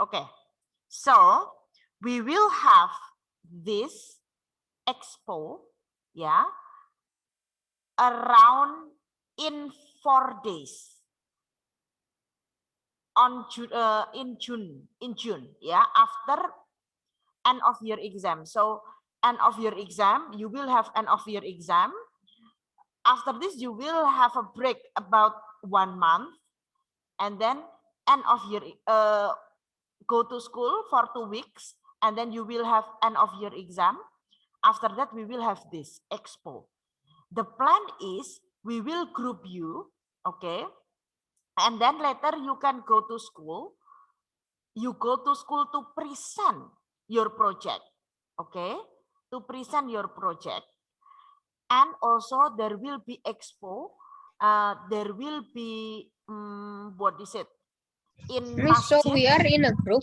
Okay, so we will have this expo, yeah, around in 4 days. On in June, yeah, after end of year exam. So end of year exam, you will have end of year exam. After this, you will have a break about 1 month, and then end of year go to school for 2 weeks, and then you will have end of year exam. After that, we will have this expo. The plan is we will group you, okay, and then later you can go to school. You go to school to present your project, okay, to present your project. And also there will be expo, there will be what is it, in Miss, so masjid. we are in a group.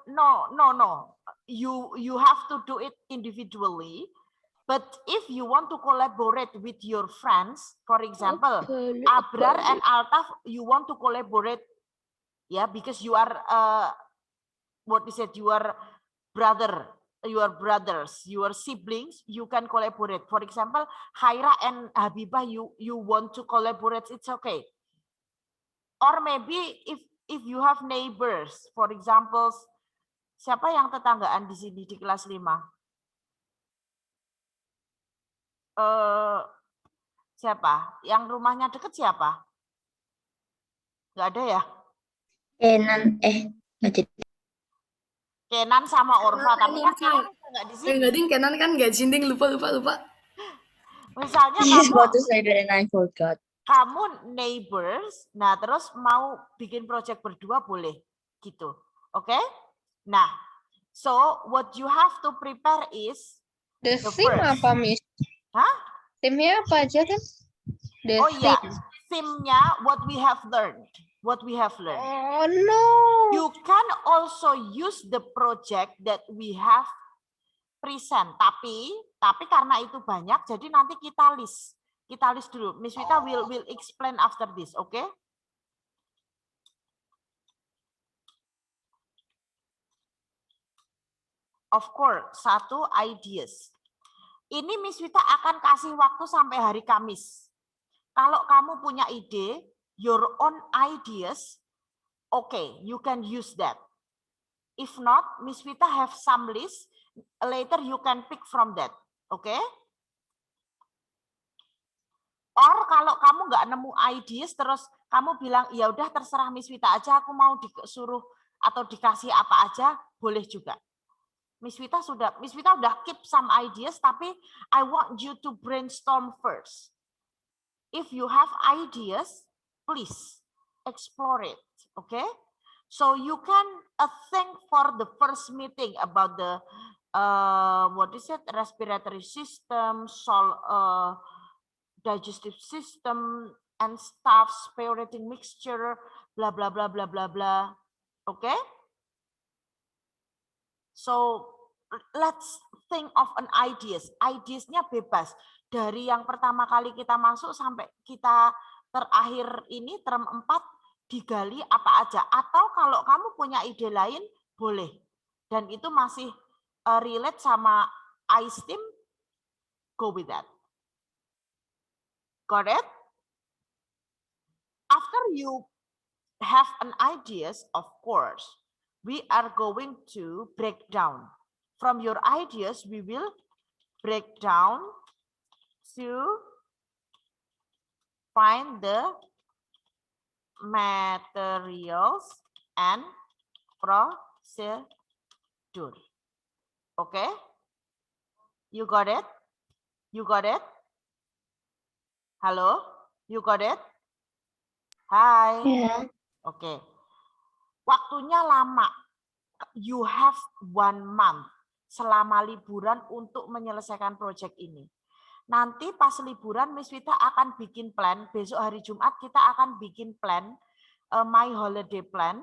No, you have to do it individually. But if you want to collaborate with your friends, for example, Abrar and Altaf, you want to collaborate, yeah, because you are what is it, your brother, your brothers, your siblings, you can collaborate. For example, Haira and Habibah, you want to collaborate, it's okay. Or maybe if you have neighbors, for example, siapa yang tetanggaan di sini di kelas 5? Siapa? Yang rumahnya deket siapa? Nggak ada ya? Kenan, nggak jadi. Kenan sama Orfa, tapi kan Kenan nggak di sini. Enggak ding, Kenan kan nggak jinding, lupa. Misalnya He's kamu about to say that and I forgot. kamu neighbors, nah terus mau bikin project berdua boleh gitu, oke? Nah, so what you have to prepare is The the theme first. apa, Miss? Hah? Theme-nya apa aja kan? The Oh iya, theme. theme-nya what we have learned. What we have learned. Oh no. You can also use the project that we have present. Tapi karena itu banyak, jadi nanti kita list. Kita list dulu. Miss Wita will explain after this, oke? Okay? Of course, 1 ideas. Ini Miss Wita akan kasih waktu sampai hari Kamis. Kalau kamu punya ide, your own ideas, okay, you can use that. If not, Miss Wita have some list. Later you can pick from that, okay? Or kalau kamu nggak nemu ideas, terus kamu bilang, ya udah terserah Miss Wita aja, aku mau disuruh atau dikasih apa aja, boleh juga. Miss Wita udah keep some ideas, tapi I want you to brainstorm first. If you have ideas, please explore it, okay? So you can think for the first meeting about the what is it, respiratory system, digestive system, and stuff, spirotic mixture, blah blah blah blah blah blah, okay? So let's think of an ideas. Ideasnya bebas. Dari yang pertama kali kita masuk sampai kita terakhir ini term 4 digali apa aja. Atau kalau kamu punya ide lain boleh. Dan itu masih relate sama iSteam, go with that. Got it? After you have an ideas, of course, we are going to break down. From your ideas, we will break down to find the materials and procedure. Okay? You got it? You got it? Hello? You got it? Hi. Yeah. Okay. Waktunya lama. You have 1 month selama liburan untuk menyelesaikan project ini. Nanti pas liburan Miss Wita akan bikin plan. Besok hari Jumat kita akan bikin plan, my holiday plan.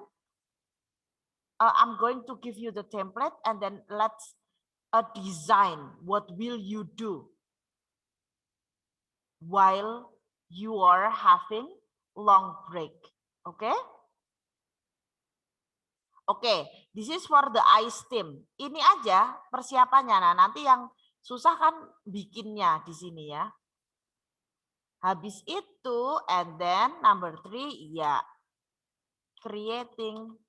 I'm going to give you the template and then let's design what will you do while you are having long break. Okay? Oke, this is for the iSteam. Ini aja persiapannya. Nah, nanti yang susah kan bikinnya di sini ya. Habis itu, and then number 3, ya, creating.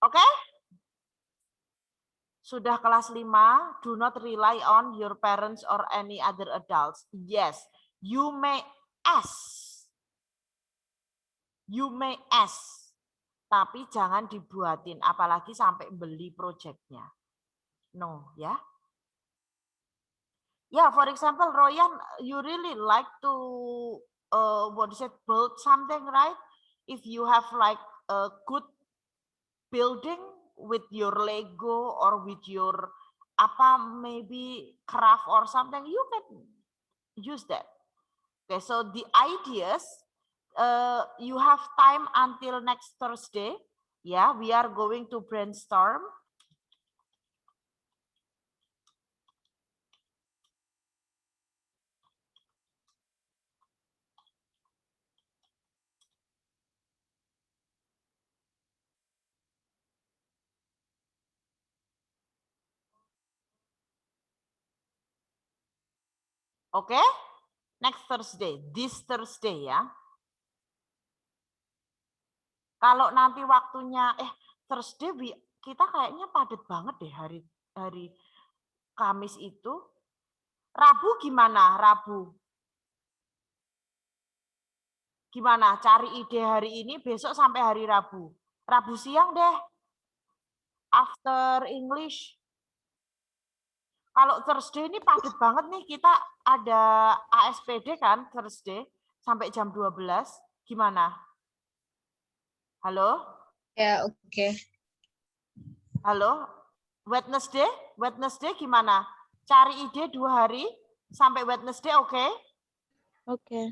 Oke? Sudah kelas 5, do not rely on your parents or any other adults. Yes, you may ask. You may ask. Tapi jangan dibuatin, apalagi sampai beli projectnya. No, ya. Yeah, for example, Royan, you really like to, build something, right? If you have like a good building with your Lego or with your maybe craft or something, you can use that. Okay, so the ideas, you have time until next Thursday. Yeah, we are going to brainstorm. Oke, okay? Next Thursday, this Thursday ya. Kalau nanti waktunya Thursday kita kayaknya padat banget deh hari Kamis itu. Rabu gimana? Rabu. Gimana? Cari ide hari ini besok sampai hari Rabu. Rabu siang deh. After English. Kalau Thursday ini padat banget nih, kita ada ASPD kan Thursday sampai jam 12. Gimana? Halo? Ya, oke. Halo? Wednesday? Wednesday gimana? Cari ide 2 hari sampai Wednesday, oke? Okay? Oke.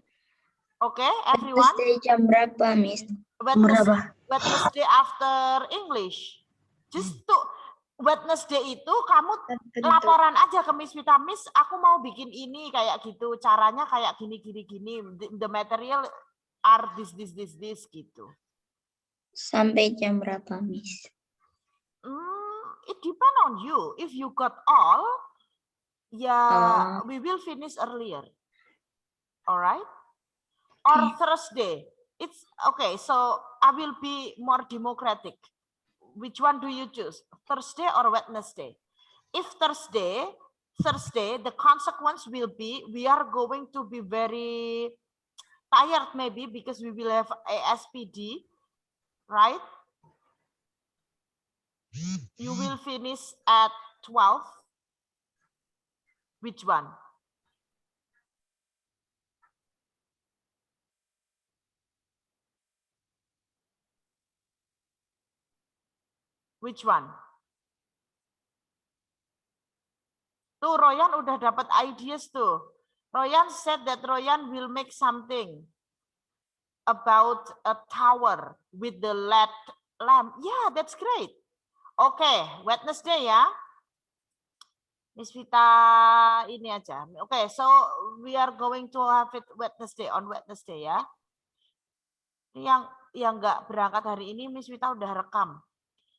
Oke, everyone? Wednesday jam berapa, Miss? Wednesday after English. Just to Wednesday itu kamu laporan aja ke Miss Vita, Miss, aku mau bikin ini kayak gitu, caranya kayak gini. The material are this gitu. Sampai jam berapa, Miss? It depend on you. If you got all, we will finish earlier. Alright? Or Thursday. It's okay. So I will be more democratic. Which one do you choose? Thursday or Wednesday? If Thursday, the consequence will be we are going to be very tired maybe because we will have ASPD, right? You will finish at 12. Which one? Which one? Tuh, Royan udah dapat ideas tuh. Royan said that Royan will make something about a tower with the LED lamp. Yeah, that's great. Okay, Wednesday ya. Miss Vita ini aja. Okay, so we are going to have it on Wednesday ya. Yang nggak berangkat hari ini, Miss Vita udah rekam.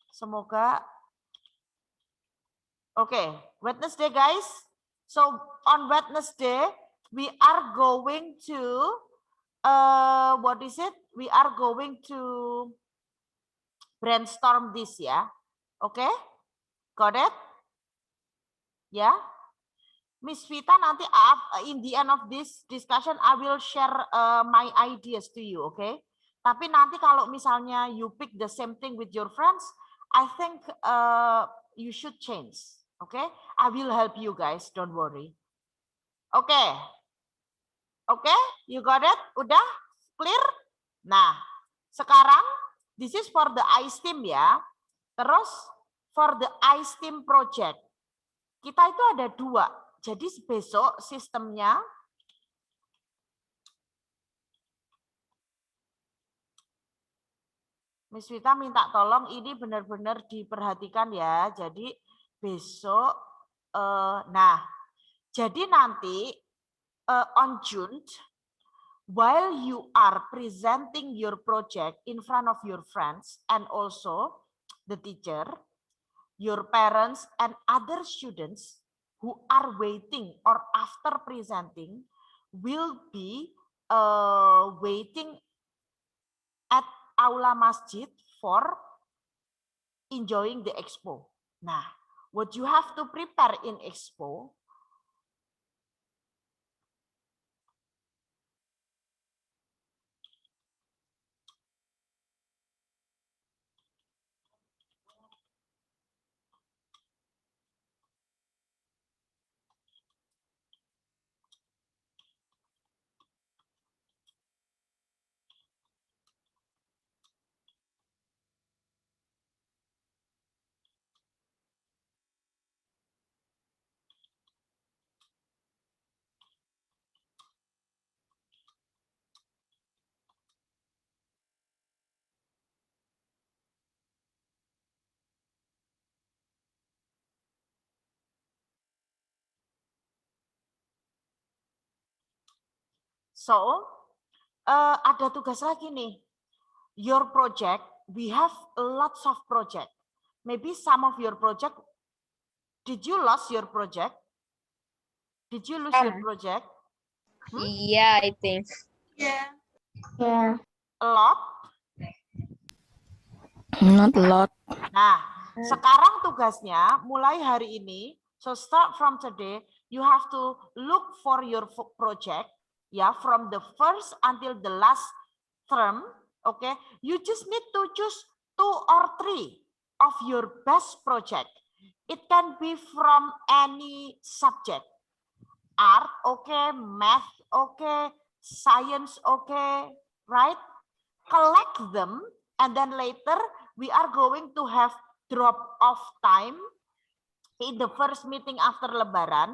Semoga. Okay, Wednesday guys. So on Wednesday we are going to what is it? We are going to brainstorm this ya. Okay? Got it? Ya. Miss Vita nanti in the end of this discussion I will share my ideas to you, okay? Tapi nanti kalau misalnya you pick the same thing with your friends, I think you should change. Okay, I will help you guys, don't worry. Okay, okay, you got it? Udah clear? Nah, sekarang this is for the iSteam ya. Terus for the iSteam project, kita itu ada 2. Jadi besok sistemnya Miss Vita minta tolong ini benar-benar diperhatikan ya. Jadi besok, nah Jadi nanti on June, while you are presenting your project in front of your friends and also the teacher, your parents and other students who are waiting or after presenting will be waiting at Aula Masjid for enjoying the expo. Nah, what you have to prepare in expo, so ada tugas lagi nih. Your project, we have lots of project. Maybe some of your project, did you lose your project? Did you lose your project? Yeah, I think. Yeah. Yeah. A lot? Not a lot. Nah, sekarang tugasnya mulai hari ini, so start from today, you have to look for your project, ya, from the first until the last term, okay? You just need to choose 2 or 3 of your best project. It can be from any subject. Art, okay, math, okay, science, okay, right? Collect them, and then later we are going to have drop off time in the first meeting after Lebaran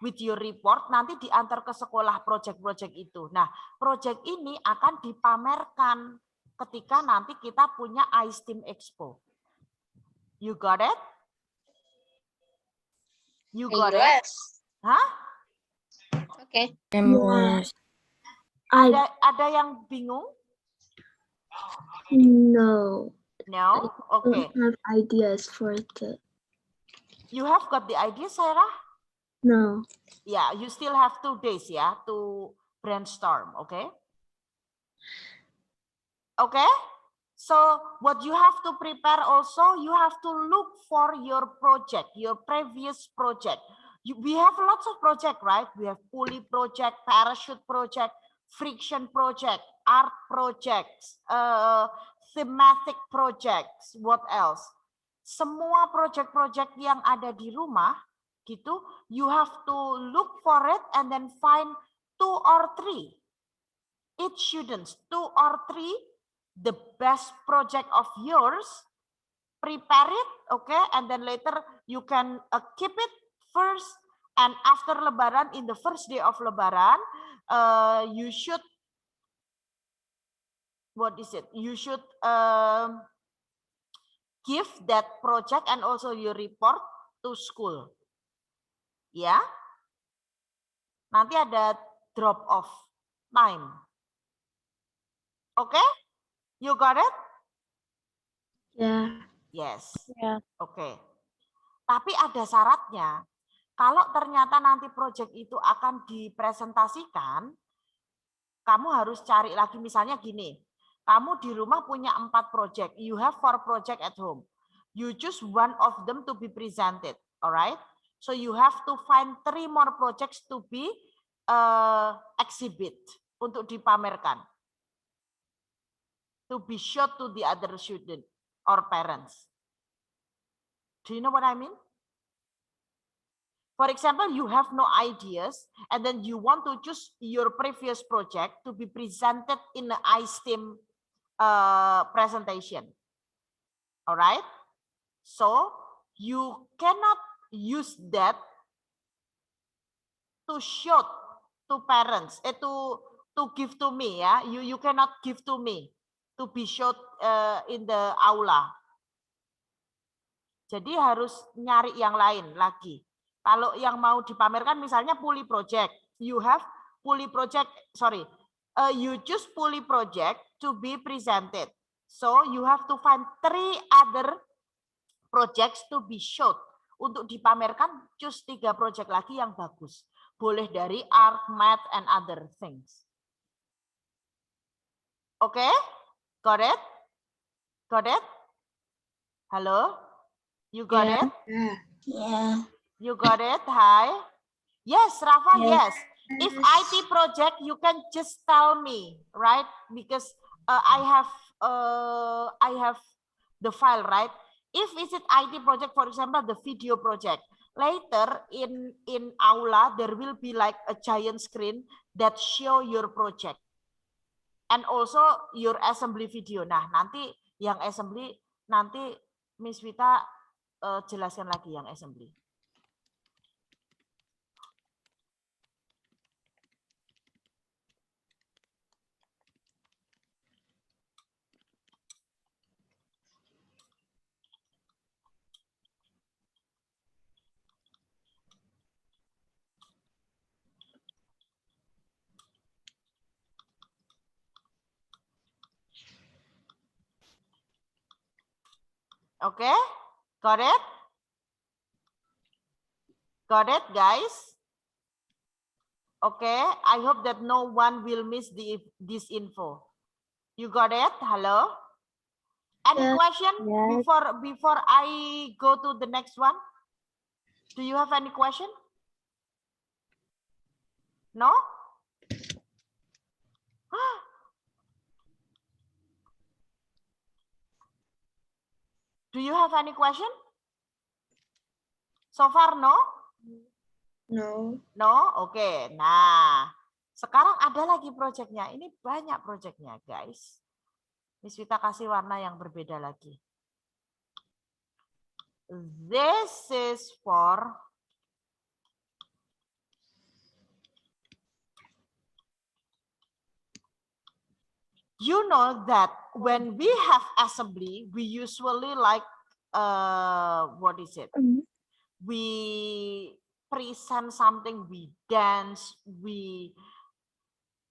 with your report. Nanti diantar ke sekolah project-project itu. Nah, project ini akan dipamerkan ketika nanti kita punya iSteam Expo. You got it? You got it? Hah? Okay. Ada yang bingung? No, No? Okay. I have ideas for the. You have got the idea, Sarah? No. Yeah, you still have 2 days, yeah, to brainstorm, okay? Okay? So what you have to prepare also, you have to look for your project, your previous project. We have lots of project, right? We have pulley project, parachute project, friction project, art projects, thematic projects, what else? Semua project-project yang ada di rumah, gitu, you have to look for it and then find 2 or 3. Each students, 2 or 3, the best project of yours, prepare it, okay, and then later you can keep it first, and after Lebaran, in the first day of Lebaran, you should, what is it? You should give that project and also your report to school. Ya, nanti ada drop off time. Oke, you got it? Yeah. Yes. Yeah. Oke. Tapi ada syaratnya. Kalau ternyata nanti project itu akan dipresentasikan, kamu harus cari lagi, misalnya gini. Kamu di rumah punya 4 project. You have 4 project at home. You choose one of them to be presented. Alright? So you have to find 3 more projects to be exhibit, untuk dipamerkan. To be shown to the other student or parents. Do you know what I mean? For example, you have no ideas and then you want to choose your previous project to be presented in the iSteam presentation. All right? So you cannot use that to show to parents, to give to me, ya. You cannot give to me to be showed in the aula. Jadi harus nyari yang lain lagi. Kalau yang mau dipamerkan misalnya Puli project, you have Puli project, sorry, you choose Puli project to be presented. So you have to find 3 other projects to be showed. Untuk dipamerkan, choose 3 project lagi yang bagus. Boleh dari art, math, and other things. Oke? Okay? Got it? Got it? Halo? You got it? Yeah. You got it? Hi. Yes, Rafa, yes. If IT project, you can just tell me, right? Because I have the file, right? If is it IT project, for example, the video project. Later in Aula, there will be like a giant screen that show your project. And also your assembly video. Nah, nanti yang assembly, nanti Miss Vita jelaskan lagi yang assembly. Okay, got it? Got it, guys? Okay, I hope that no one will miss this info. You got it? Hello? Any question before I go to the next one? Do you have any question? No? Do you have any question? So far, no? No. No? Oke. Nah, sekarang ada lagi proyeknya. Ini banyak proyeknya, guys. Miss Vita kasih warna yang berbeda lagi. This is for you know that when we have assembly, we usually like what is it? We present something, we dance, we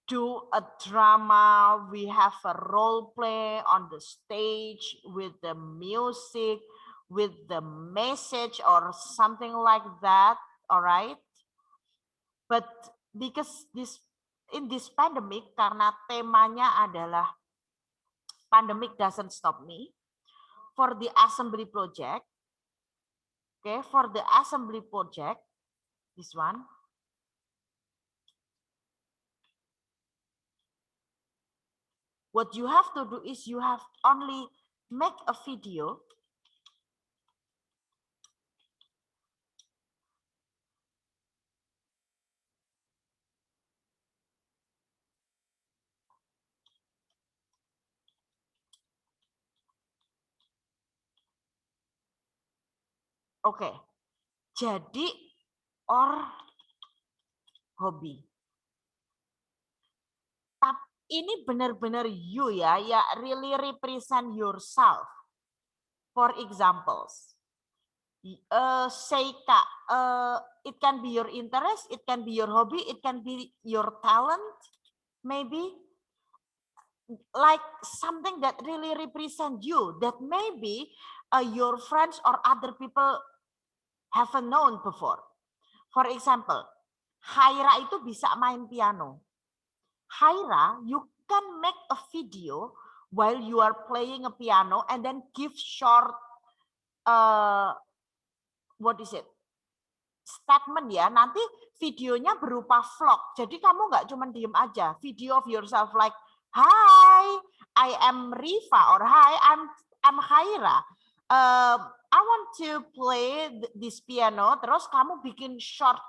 do a drama, we have a role play on the stage with the music, with the message or something like that, all right? But because in this pandemic, karena temanya adalah pandemic doesn't stop me, for the assembly project, okay, for the assembly project, this one, what you have to do is you have only make a video oke. Jadi or hobi. Ini benar-benar you ya really represent yourself. For examples, say Kak, it can be your interest, it can be your hobby, it can be your talent, maybe like something that really represent you that maybe your friends or other people haven't known before. For example, Haira itu bisa main piano. Haira, you can make a video while you are playing a piano and then give short what is it? Statement ya. Nanti videonya berupa vlog. Jadi kamu nggak cuma diem aja. Video of yourself like, hi, I am Rifa or hi, I'm Haira. I want to play this piano. Terus kamu bikin short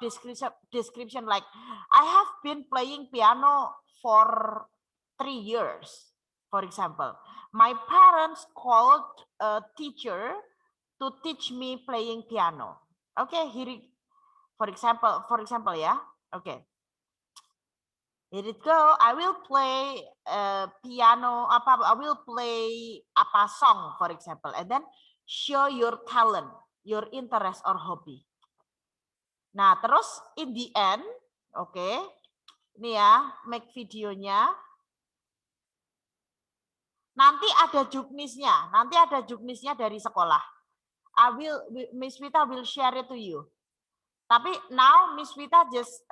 description like, I have been playing piano for 3 years, for example. My parents called a teacher to teach me playing piano. Okay, here, for example, yeah. Okay. Here it go. I will play piano. I will play apa song, for example, and then show your talent, your interest or hobby. Nah, terus in the end, oke, ini ya, make videonya. Nanti ada juknisnya dari sekolah. Miss Vita will share it to you. Tapi now Miss Vita just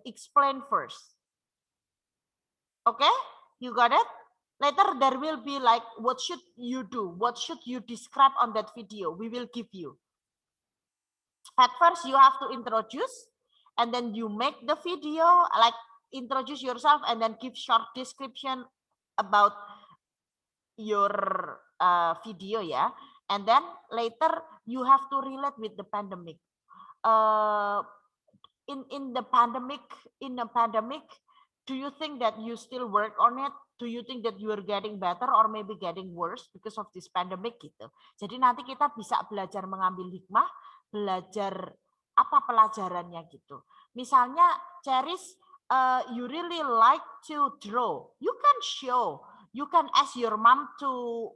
explain first. Okay, you got it? Later there will be like, what should you do? What should you describe on that video? We will give you. At first you have to introduce, and then you make the video, like introduce yourself and then give short description about your video ya. And then later you have to relate with the pandemic. In the pandemic, do you think that you still work on it? Do you think that you are getting better or maybe getting worse because of this pandemic gitu. Jadi nanti kita bisa belajar mengambil hikmah, belajar apa pelajarannya gitu. Misalnya Cheris, you really like to draw. You can show. You can ask your mom to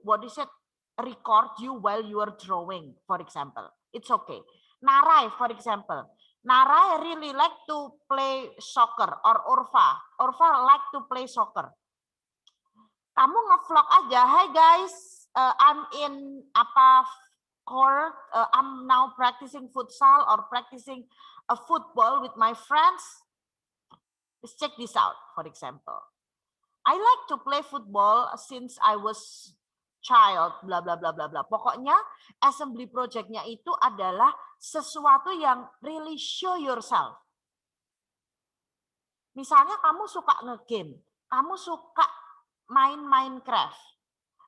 record you while you are drawing, for example. It's okay. Narai, for example. Nara really like to play soccer, or Orfa like to play soccer. Kamu ngevlog aja, hi guys, I'm in court, I'm now practicing futsal or practicing a football with my friends. Let's check this out, for example. I like to play football since I was child, bla bla bla bla bla. Pokoknya assembly project-nya itu adalah sesuatu yang really show yourself. Misalnya kamu suka nge-game, kamu suka main Minecraft,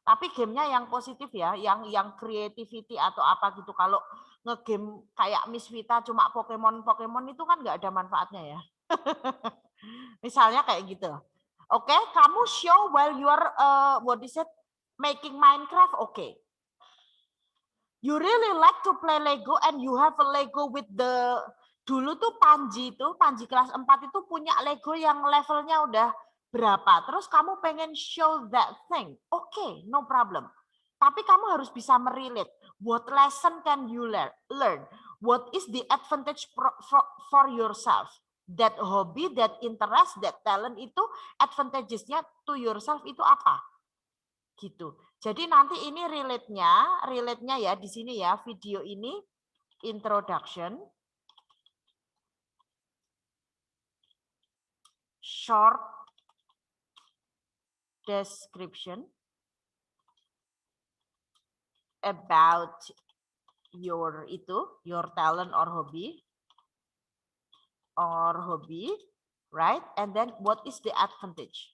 tapi gamenya yang positif ya, yang creativity atau apa gitu. Kalau nge-game kayak Miss Vita cuma Pokemon itu kan nggak ada manfaatnya ya. Misalnya kayak gitu. Oke, kamu show while you are making Minecraft, okay. You really like to play Lego and you have a Lego with the, dulu tuh Panji kelas 4 itu punya Lego yang levelnya udah berapa. Terus kamu pengen show that thing, okay, no problem. Tapi kamu harus bisa merelate. What lesson can you learn? What is the advantage for yourself? That hobby, that interest, that talent itu advantages-nya to yourself itu apa? Gitu. Jadi nanti ini relate-nya ya di sini ya, video ini introduction, short description about your talent or hobby, right? And then what is the advantage?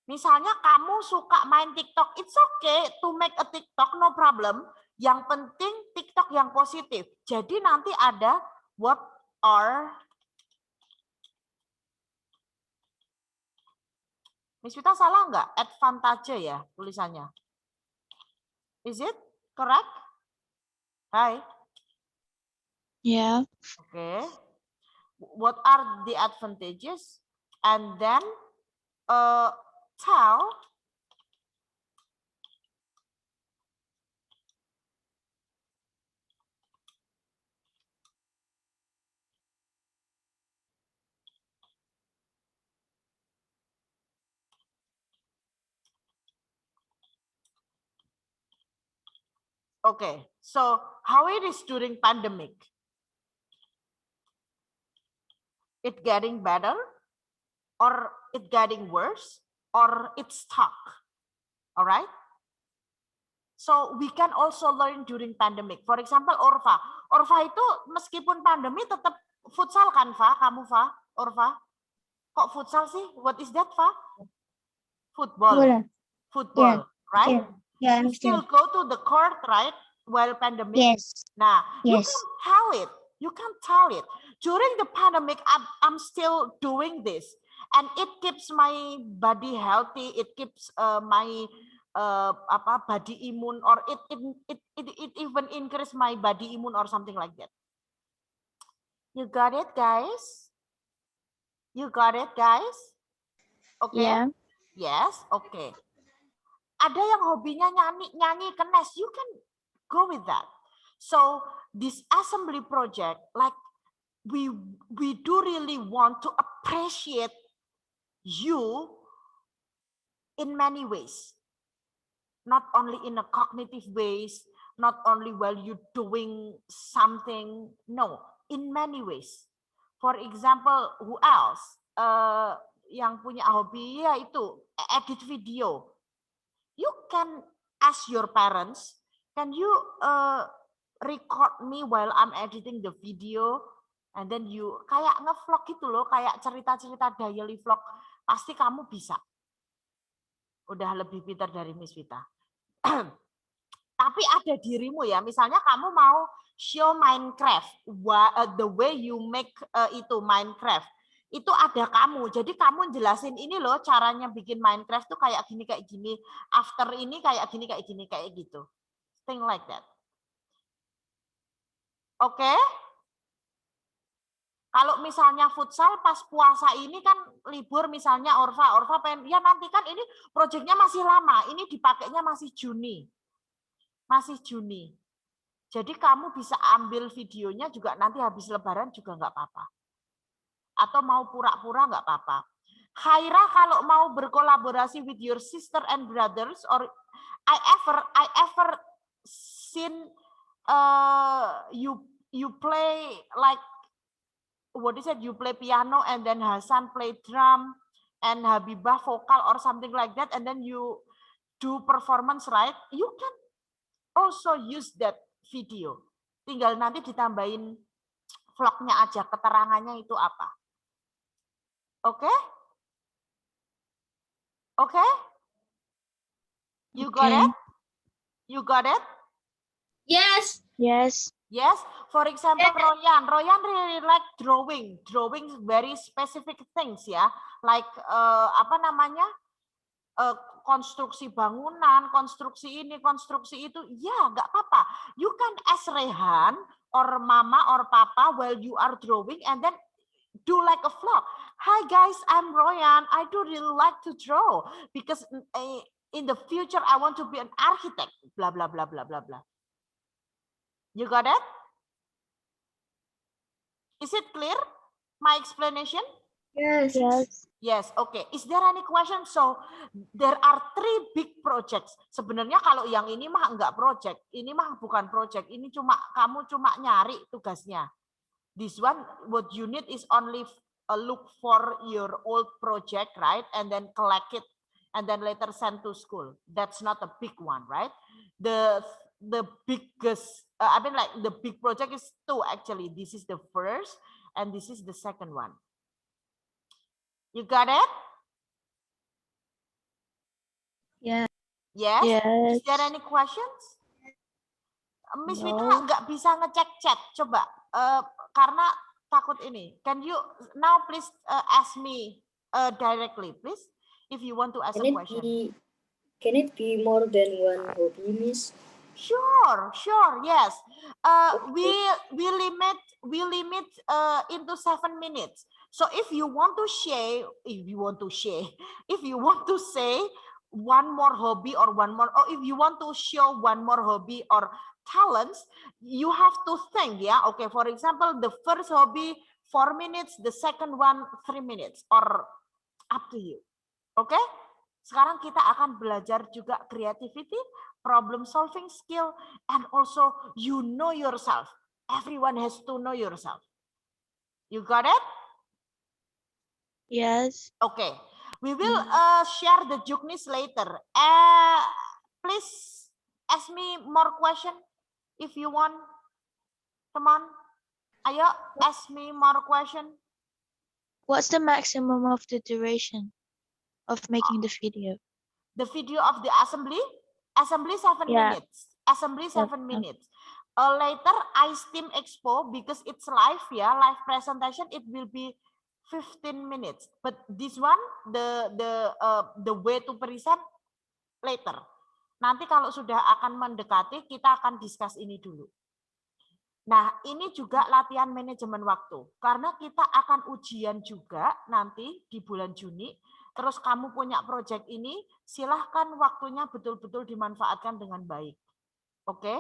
Misalnya kamu suka main TikTok, it's okay to make a TikTok, no problem. Yang penting TikTok yang positif. Jadi nanti ada what are, Miss Vita salah nggak? Advantage ya tulisannya. Is it correct? Hi. Yeah. Okay. What are the advantages? And then tell okay, so how it is during pandemic? It getting better or it getting worse or it's stuck? All right? So we can also learn during pandemic. For example, Orfa itu meskipun pandemi tetap futsal kan, Fa? Kamu, Fa? Orfa? Kok futsal sih? What is that, Fa? Football. Football, right? Yeah, You still go to the court, right? While pandemic. Yes. Nah, you Yes. can tell it. You can tell it. During the pandemic, I'm still doing this, and it keeps my body healthy. It keeps my body immune, or it even increase my body immune or something like that. You got it, guys? You got it, guys? Okay. Yeah. Yes. Okay. Ada yang hobinya nyanyi kenes, you can go with that. So this assembly project, like we do really want to appreciate you in many ways, not only in a cognitive ways, not only while you doing something, no, in many ways. For example, who else? Yang punya hobi ya itu edit video. You can ask your parents, can you record me while I'm editing the video? And then you kayak ngevlog gitu loh, kayak cerita-cerita daily vlog. Pasti kamu bisa. Udah lebih pintar dari Miss Vita. Tapi ada dirimu ya, misalnya kamu mau show Minecraft, the way you make itu Minecraft, itu ada kamu. Jadi kamu jelasin ini loh caranya bikin Minecraft tuh kayak gini, after ini kayak gini, kayak gitu. Thing like that. Oke? Kalau misalnya futsal pas puasa ini kan libur, misalnya Orva pengen, ya nanti kan ini proyeknya masih lama, ini dipakainya masih Juni. Masih Juni. Jadi kamu bisa ambil videonya juga nanti habis lebaran juga nggak apa-apa. Atau mau pura-pura nggak apa-apa. Khaira kalau mau berkolaborasi with your sister and brothers, or I ever seen you play like, what is it? You play piano and then Hasan play drum and Habibah vokal or something like that, and then you do performance, right? You can also use that video. Tinggal nanti ditambahin vlognya aja, keterangannya itu apa. Oke? Oke? You got it? You got it? Yes. Yes. Yes. For example, Royan really like drawing very specific things ya, like apa namanya? Konstruksi bangunan, konstruksi ini, konstruksi itu, ya nggak apa-apa. You can ask Rehan or Mama or Papa while you are drawing and then do like a vlog. Hi guys, I'm Royan. I do really like to draw because in the future I want to be an architect. Blah blah blah blah blah blah. You got it? Is it clear? My explanation? Yes. Yes. Yes, okay. Is there any question? So there are 3 big projects. Sebenarnya kalau yang ini mah enggak project, ini mah bukan project. Ini kamu cuma nyari tugasnya. This one, what you need is only look for your old project, right? And then collect it, and then later send to school. That's not a big one, right? The biggest, I mean like the big project is 2 actually. This is the first, and this is the second one. You got it? Yeah. Yes? Yes. Is there any questions? Miss No. Vita nggak bisa ngecek chat, coba. Karena takut ini. Can you now please ask me directly, please? If you want to ask a question. Can it be more than one hobby, Miss? Sure, yes. We limit into 7 minutes. So if you want to say one more hobby or if you want to show one more hobby or talents, you have to think, yeah. Okay, for example, the first hobby 4 minutes, the second one 3 minutes, or up to you. Okay? Sekarang kita akan belajar juga creativity, problem solving skill, and also you know yourself. Everyone has to know yourself. You got it? Yes. Okay. We will share the Juknis later. Please ask me more question if you want. Come on. Ayo, ask me more question. What's the maximum of the duration of making the video? The video of the assembly 7 Yeah. minutes. Assembly 7 minutes. Later iSteam Expo, because it's live ya, live presentation, it will be 15 minutes. But this one, the way to present later. Nanti kalau sudah akan mendekati, kita akan discuss ini dulu. Nah, ini juga latihan manajemen waktu. Karena kita akan ujian juga nanti di bulan Juni. Terus kamu punya proyek ini, silahkan waktunya betul-betul dimanfaatkan dengan baik. Oke?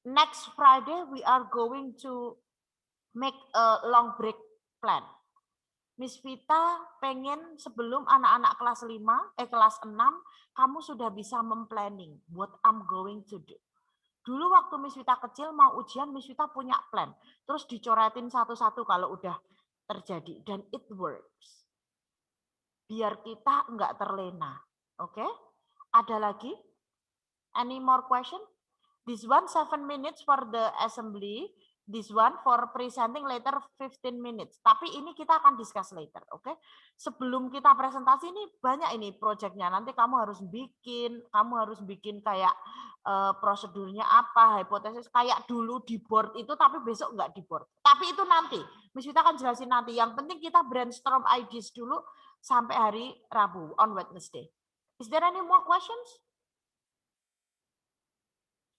next Friday we are going to make a long break plan. Miss Vita pengen sebelum anak-anak kelas 5, kelas 6, kamu sudah bisa memplanning what I'm going to do. Dulu waktu Miss Vita kecil mau ujian, Miss Vita punya plan. Terus dicoretin satu-satu kalau udah terjadi. Dan it works. Biar kita enggak terlena. Oke? Ada lagi? Any more question? This one 7 minutes for the assembly. This one for presenting later 15 minutes. Tapi ini kita akan discuss later, oke? Sebelum kita presentasi ini banyak ini proyeknya. Nanti kamu harus bikin kayak prosedurnya apa, hipotesis kayak dulu di board itu, tapi besok nggak di board. Tapi itu nanti, Miss Vita akan jelasin nanti. Yang penting kita brainstorm ideas dulu sampai hari Rabu on Wednesday. Is there any more questions?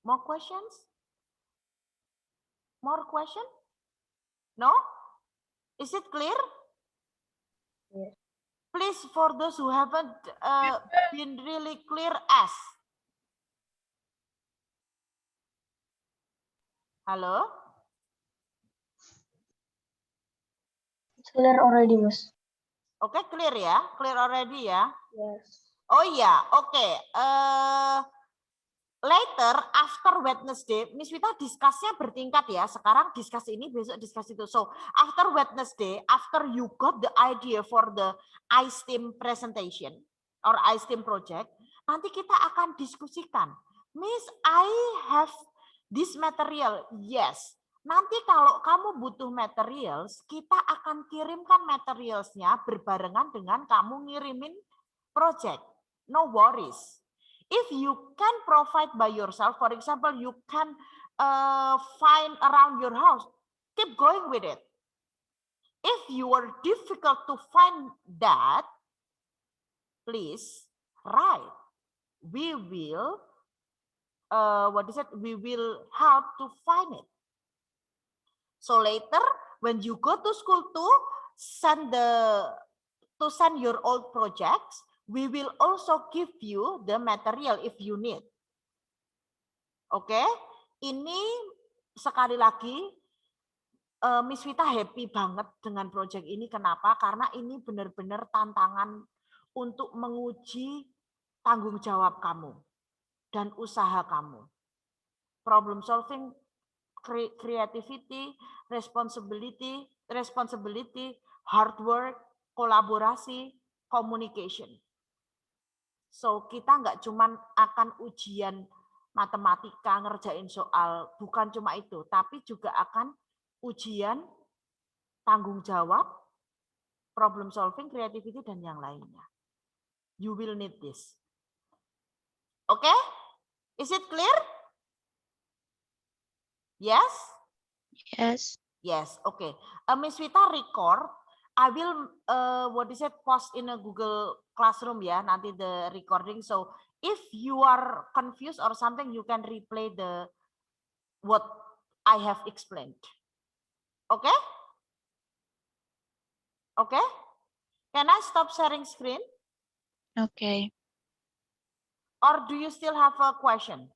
More questions? More question? No? Is it clear? Yes. Please, for those who haven't been really clear, ask. Halo? It's clear already, Mas. Oke, clear ya? Clear already ya? Yes. Oh iya, oke. Later, after Wednesday, Miss Vita discuss-nya bertingkat ya. Sekarang discuss ini, besok discuss itu. So, after Wednesday, after you got the idea for the iSteam presentation or iSteam project, nanti kita akan diskusikan. Miss, I have this material. Yes. Nanti kalau kamu butuh materials, kita akan kirimkan materialsnya berbarengan dengan kamu ngirimin project. No worries. If you can provide by yourself, for example, you can find around your house, keep going with it. If you are difficult to find that, please write. We will, we will help to find it. So later, when you go to school to send your old projects, we will also give you the material if you need. Oke, ini sekali lagi Miss Vita happy banget dengan project ini. Kenapa? Karena ini benar-benar tantangan untuk menguji tanggung jawab kamu dan usaha kamu. Problem solving, creativity, responsibility, hard work, kolaborasi, communication. So kita nggak cuman akan ujian matematika ngerjain soal, bukan cuma itu, tapi juga akan ujian tanggung jawab, problem solving, creativity, dan yang lainnya. You will need this. Oke? Is it clear? Yes? Yes. Yes, okay. Miss Vita record. I will post in a Google Classroom ya, nanti the recording. So if you are confused or something, you can replay what I have explained. Okay? Okay? Can I stop sharing screen? Okay. Or do you still have a question?